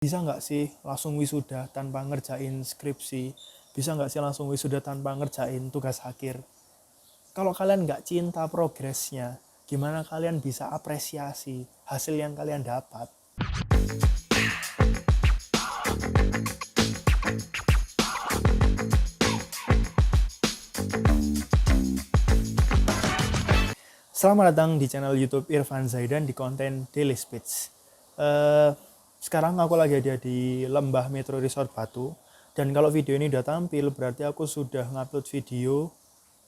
Bisa nggak sih langsung wisuda tanpa ngerjain skripsi? Bisa nggak sih langsung wisuda tanpa ngerjain tugas akhir? Kalau kalian nggak cinta progresnya, gimana kalian bisa apresiasi hasil yang kalian dapat? Selamat datang di channel YouTube Irfan Zaidan di konten Daily Speech. Sekarang aku lagi ada di Lembah Metro Resort Batu. Dan kalau video ini udah tampil, berarti aku sudah ngupload video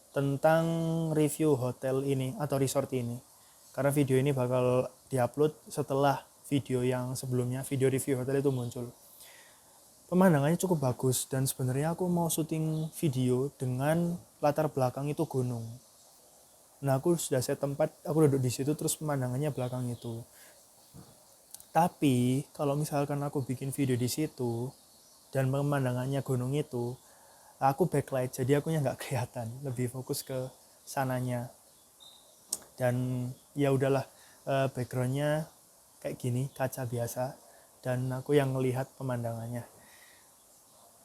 tentang review hotel ini atau resort ini. Karena video ini bakal diupload setelah video yang sebelumnya, video review hotel itu muncul. Pemandangannya cukup bagus dan sebenarnya aku mau syuting video dengan latar belakang itu gunung. Nah, aku sudah set tempat, aku duduk di situ terus pemandangannya belakang itu. Tapi kalau misalkan aku bikin video di situ dan pemandangannya gunung itu, aku backlight jadi akunya nggak kelihatan, lebih fokus ke sananya. Dan ya udahlah, backgroundnya kayak gini, kaca biasa, dan aku yang melihat pemandangannya.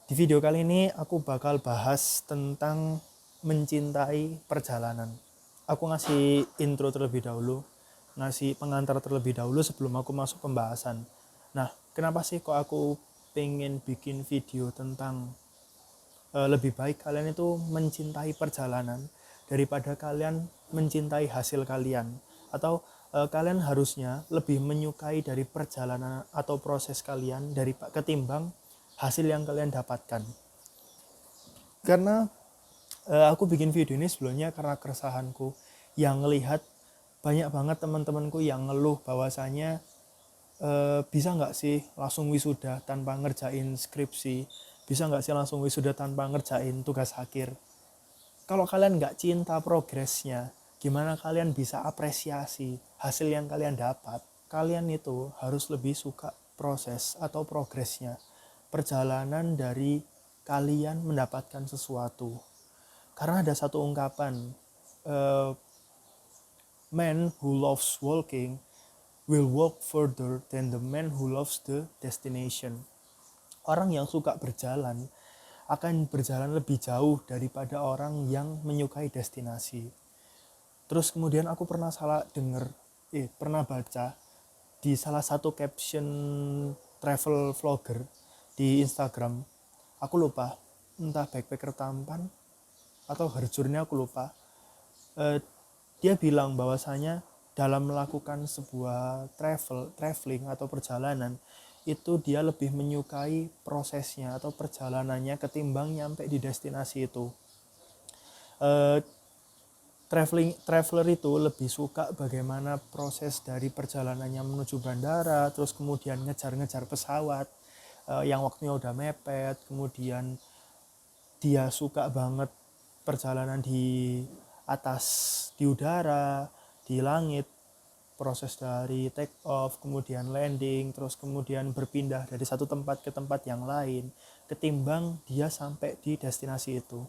Di video kali ini aku bakal bahas tentang mencintai perjalanan. Aku ngasih intro terlebih dahulu, ngasih pengantar terlebih dahulu sebelum aku masuk pembahasan. Nah, kenapa sih kok aku pengen bikin video tentang lebih baik kalian itu mencintai perjalanan daripada kalian mencintai hasil kalian, atau kalian harusnya lebih menyukai dari perjalanan atau proses kalian dari ketimbang hasil yang kalian dapatkan. Karena aku bikin video ini sebelumnya karena keresahanku yang ngelihat banyak banget teman-temanku yang ngeluh bahwasanya bisa nggak sih langsung wisuda tanpa ngerjain skripsi, bisa nggak sih langsung wisuda tanpa ngerjain tugas akhir. Kalau kalian nggak cinta progresnya, gimana kalian bisa apresiasi hasil yang kalian dapat? Kalian itu harus lebih suka proses atau progresnya, perjalanan dari kalian mendapatkan sesuatu. Karena ada satu ungkapan, man who loves walking will walk further than the man who loves the destination. Orang yang suka berjalan akan berjalan lebih jauh daripada orang yang menyukai destinasi. Terus kemudian aku pernah pernah baca di salah satu caption travel vlogger di Instagram. Aku lupa, entah backpacker tampan atau herjurnya aku lupa. Dia bilang bahwasanya dalam melakukan sebuah traveling atau perjalanan itu dia lebih menyukai prosesnya atau perjalanannya ketimbang nyampe di destinasi itu. Traveler itu lebih suka bagaimana proses dari perjalanannya menuju bandara, terus kemudian ngejar-ngejar pesawat yang waktunya udah mepet, kemudian dia suka banget perjalanan di atas, di udara, di langit, proses dari take off, kemudian landing, terus kemudian berpindah dari satu tempat ke tempat yang lain, ketimbang dia sampai di destinasi itu.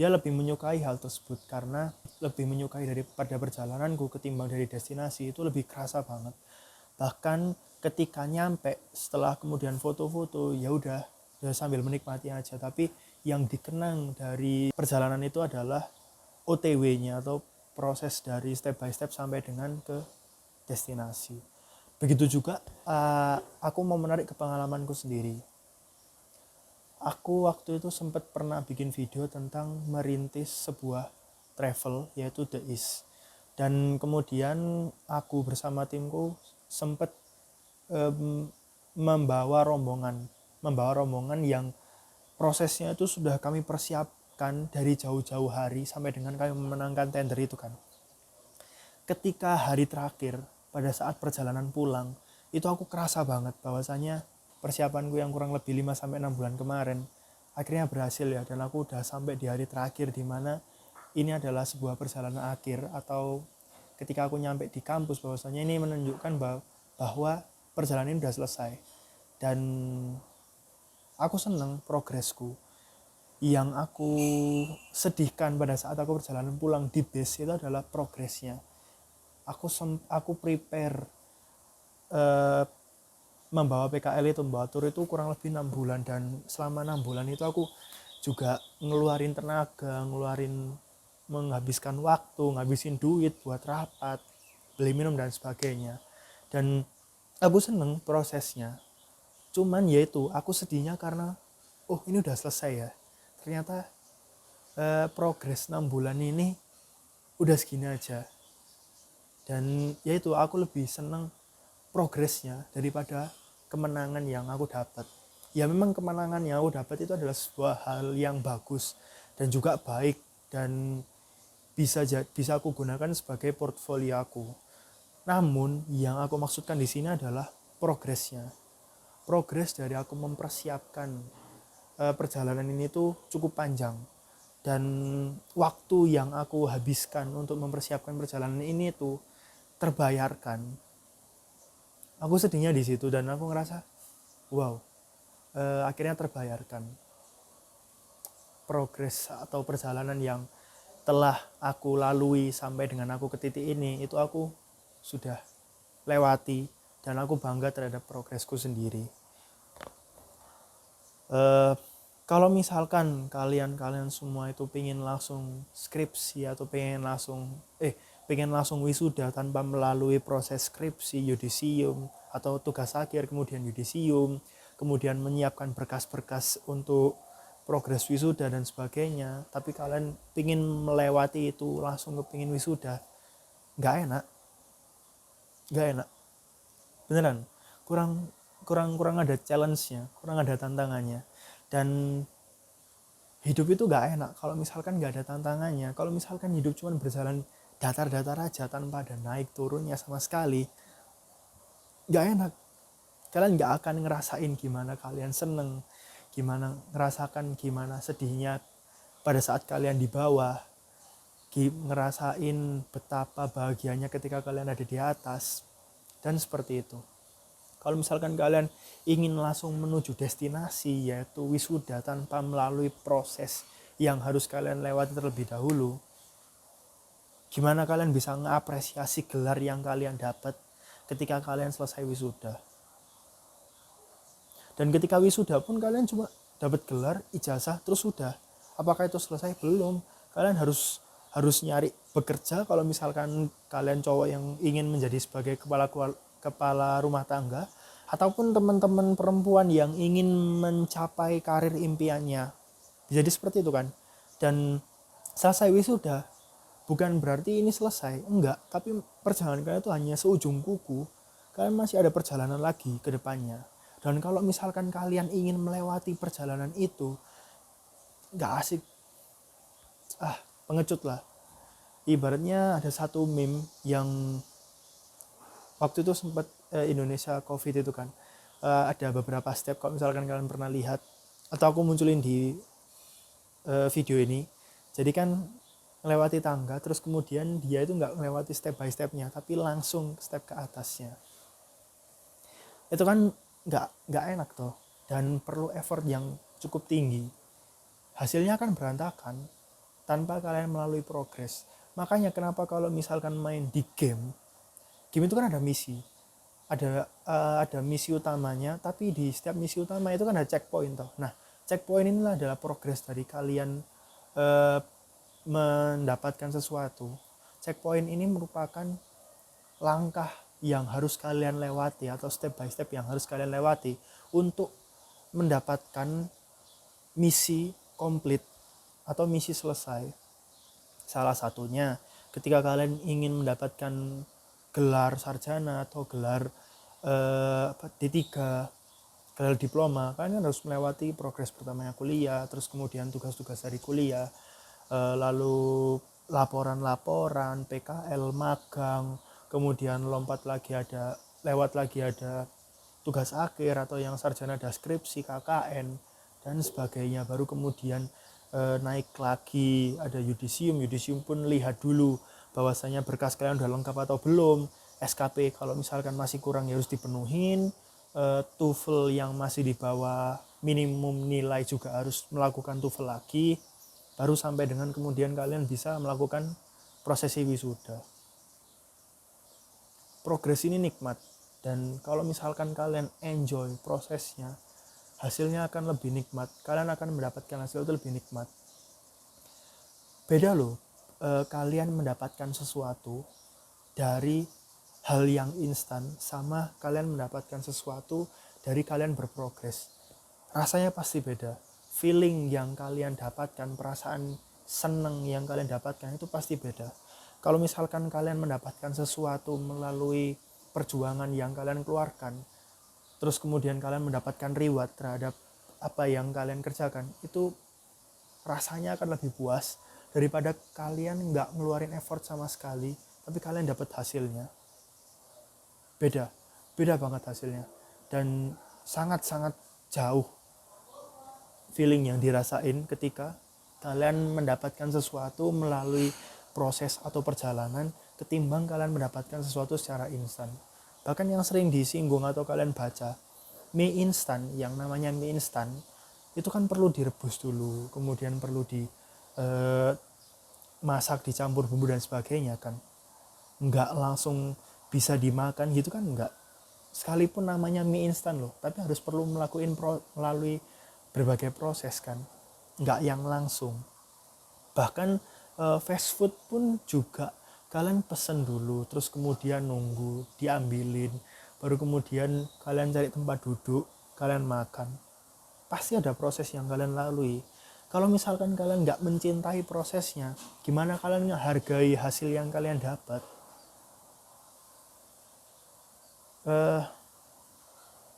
Dia lebih menyukai hal tersebut karena lebih menyukai daripada perjalananku ketimbang dari destinasi itu lebih kerasa banget. Bahkan ketika nyampe setelah kemudian foto-foto ya udah sambil menikmati aja, tapi yang dikenang dari perjalanan itu adalah OTW-nya atau proses dari step by step sampai dengan ke destinasi. Begitu juga aku mau menarik ke pengalamanku sendiri. Aku waktu itu sempat pernah bikin video tentang merintis sebuah travel yaitu The East. Dan kemudian aku bersama timku sempat membawa rombongan yang prosesnya itu sudah kami persiapkan dari jauh-jauh hari sampai dengan kami memenangkan tender itu kan. Ketika hari terakhir pada saat perjalanan pulang, itu aku kerasa banget bahwasanya persiapanku yang kurang lebih 5-6 bulan kemarin akhirnya berhasil ya, dan aku udah sampai di hari terakhir di mana ini adalah sebuah perjalanan akhir, atau ketika aku nyampe di kampus bahwasanya ini menunjukkan bahwa perjalanan ini udah selesai. Dan aku seneng progresku. Yang aku sedihkan pada saat aku perjalanan pulang di bus itu adalah progresnya. Aku prepare membawa PKL itu, membawa tur itu kurang lebih 6 bulan, dan selama 6 bulan itu aku juga ngeluarin tenaga, menghabiskan waktu, ngabisin duit buat rapat, beli minum dan sebagainya. Dan aku seneng prosesnya. Cuman yaitu aku sedihnya karena ini udah selesai ya. Ternyata progres 6 bulan ini udah segini aja. Dan yaitu aku lebih seneng progresnya daripada kemenangan yang aku dapat. Ya memang kemenangan yang aku dapat itu adalah sebuah hal yang bagus dan juga baik, dan bisa aku gunakan sebagai portfolio aku. Namun yang aku maksudkan di sini adalah progresnya. Progres dari aku mempersiapkan perjalanan ini tuh cukup panjang, dan waktu yang aku habiskan untuk mempersiapkan perjalanan ini tuh terbayarkan. Aku sedihnya di situ, dan aku ngerasa wow, akhirnya terbayarkan. Progres atau perjalanan yang telah aku lalui sampai dengan aku ke titik ini, itu aku sudah lewati, dan aku bangga terhadap progresku sendiri. Kalau misalkan kalian semua itu pengen langsung skripsi atau pengen langsung wisuda tanpa melalui proses skripsi, yudisium, atau tugas akhir, kemudian yudisium, kemudian menyiapkan berkas-berkas untuk progres wisuda dan sebagainya, tapi kalian pengen melewati itu langsung kepingin wisuda, nggak enak beneran, kurang ada challenge-nya, kurang ada tantangannya. Dan hidup itu gak enak kalau misalkan gak ada tantangannya. Kalau misalkan hidup cuma berjalan datar-datar aja tanpa ada naik turunnya sama sekali, gak enak. Kalian gak akan ngerasain gimana kalian seneng, gimana ngerasakan gimana sedihnya pada saat kalian di bawah, ngerasain betapa bahagianya ketika kalian ada di atas, dan seperti itu. Kalau misalkan kalian ingin langsung menuju destinasi yaitu wisuda tanpa melalui proses yang harus kalian lewati terlebih dahulu, gimana kalian bisa mengapresiasi gelar yang kalian dapat ketika kalian selesai wisuda? Dan ketika wisuda pun kalian cuma dapat gelar, ijazah, terus sudah. Apakah itu selesai? Belum. Kalian harus nyari bekerja kalau misalkan kalian cowok yang ingin menjadi sebagai kepala rumah tangga, ataupun teman-teman perempuan yang ingin mencapai karir impiannya. Jadi seperti itu kan. Dan selesai wisuda bukan berarti ini selesai, enggak, tapi perjalanan kalian itu hanya seujung kuku. Kalian masih ada perjalanan lagi ke depannya. Dan kalau misalkan kalian ingin melewati perjalanan itu, enggak asik, pengecut lah. Ibaratnya ada satu meme yang waktu itu sempat Indonesia COVID itu kan, ada beberapa step, kalau misalkan kalian pernah lihat atau aku munculin di video ini. Jadi kan melewati tangga, terus kemudian dia itu nggak melewati step by stepnya, tapi langsung step ke atasnya. Itu kan nggak enak toh, dan perlu effort yang cukup tinggi. Hasilnya kan berantakan tanpa kalian melalui progres. Makanya kenapa kalau misalkan main di game itu kan ada misi, ada misi utamanya, tapi di setiap misi utama itu kan ada checkpoint toh. Nah, checkpoint inilah adalah progres dari kalian mendapatkan sesuatu. Checkpoint ini merupakan langkah yang harus kalian lewati atau step by step yang harus kalian lewati untuk mendapatkan misi komplit atau misi selesai. Salah satunya ketika kalian ingin mendapatkan gelar sarjana atau gelar D3, gelar diploma, kalian harus melewati progres pertamanya kuliah, terus kemudian tugas-tugas dari kuliah, lalu laporan-laporan, PKL, magang, kemudian lewat lagi ada tugas akhir atau yang sarjana ada skripsi, KKN, dan sebagainya. Baru kemudian naik lagi ada yudisium pun lihat dulu bahwasanya berkas kalian udah lengkap atau belum, SKP kalau misalkan masih kurang ya harus dipenuhin, TOEFL yang masih di bawah minimum nilai juga harus melakukan TOEFL lagi, baru sampai dengan kemudian kalian bisa melakukan prosesi wisuda. Progres ini nikmat, Dan kalau misalkan kalian enjoy prosesnya, hasilnya akan lebih nikmat. Kalian akan mendapatkan hasil itu lebih nikmat. Beda loh, kalian mendapatkan sesuatu dari hal yang instan sama kalian mendapatkan sesuatu dari kalian berprogres. Rasanya pasti beda. Feeling yang kalian dapatkan, perasaan seneng yang kalian dapatkan itu pasti beda. Kalau misalkan kalian mendapatkan sesuatu melalui perjuangan yang kalian keluarkan, terus kemudian kalian mendapatkan reward terhadap apa yang kalian kerjakan, itu rasanya akan lebih puas daripada kalian nggak ngeluarin effort sama sekali tapi kalian dapat hasilnya. Beda banget hasilnya, dan sangat-sangat jauh feeling yang dirasain ketika kalian mendapatkan sesuatu melalui proses atau perjalanan ketimbang kalian mendapatkan sesuatu secara instan. Bahkan yang sering disinggung atau kalian baca, mie instan, yang namanya mie instan itu kan perlu direbus dulu, kemudian perlu masak, dicampur bumbu dan sebagainya kan. Nggak langsung bisa dimakan gitu kan, nggak. Sekalipun namanya mie instan loh, tapi harus perlu melalui berbagai proses kan, nggak yang langsung. Bahkan fast food pun juga kalian pesen dulu, terus kemudian nunggu diambilin, baru kemudian kalian cari tempat duduk, kalian makan. Pasti ada proses yang kalian lalui. Kalau misalkan kalian nggak mencintai prosesnya, gimana kalian menghargai hasil yang kalian dapat?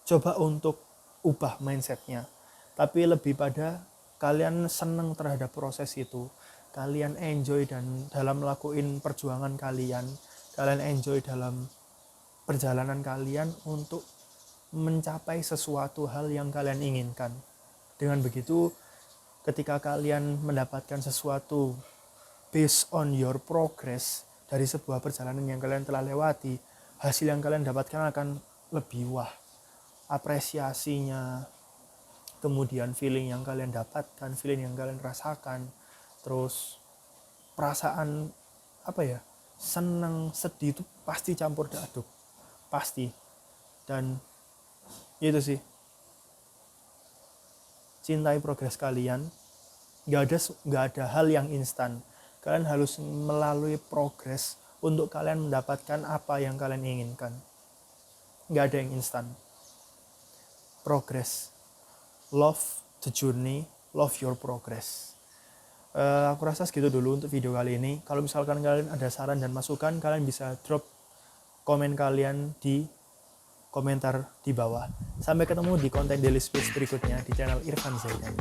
Coba untuk ubah mindsetnya, tapi lebih pada kalian senang terhadap proses itu, kalian enjoy dan dalam melakukan perjuangan kalian enjoy dalam perjalanan kalian untuk mencapai sesuatu hal yang kalian inginkan. Dengan begitu, ketika kalian mendapatkan sesuatu based on your progress dari sebuah perjalanan yang kalian telah lewati, hasil yang kalian dapatkan akan lebih wah. Apresiasinya, kemudian feeling yang kalian dapatkan, feeling yang kalian rasakan, terus perasaan senang, sedih itu pasti campur aduk, pasti. Dan itu sih, cintai progres kalian. Nggak ada hal yang instan. Kalian harus melalui progres untuk kalian mendapatkan apa yang kalian inginkan. Nggak ada yang instan. Progress, love the journey, love your progress. Aku rasa segitu dulu untuk video kali ini. Kalau misalkan kalian ada saran dan masukan, kalian bisa drop komen kalian di komentar di bawah. Sampai ketemu di konten daily space berikutnya di channel Irfan Zaidan.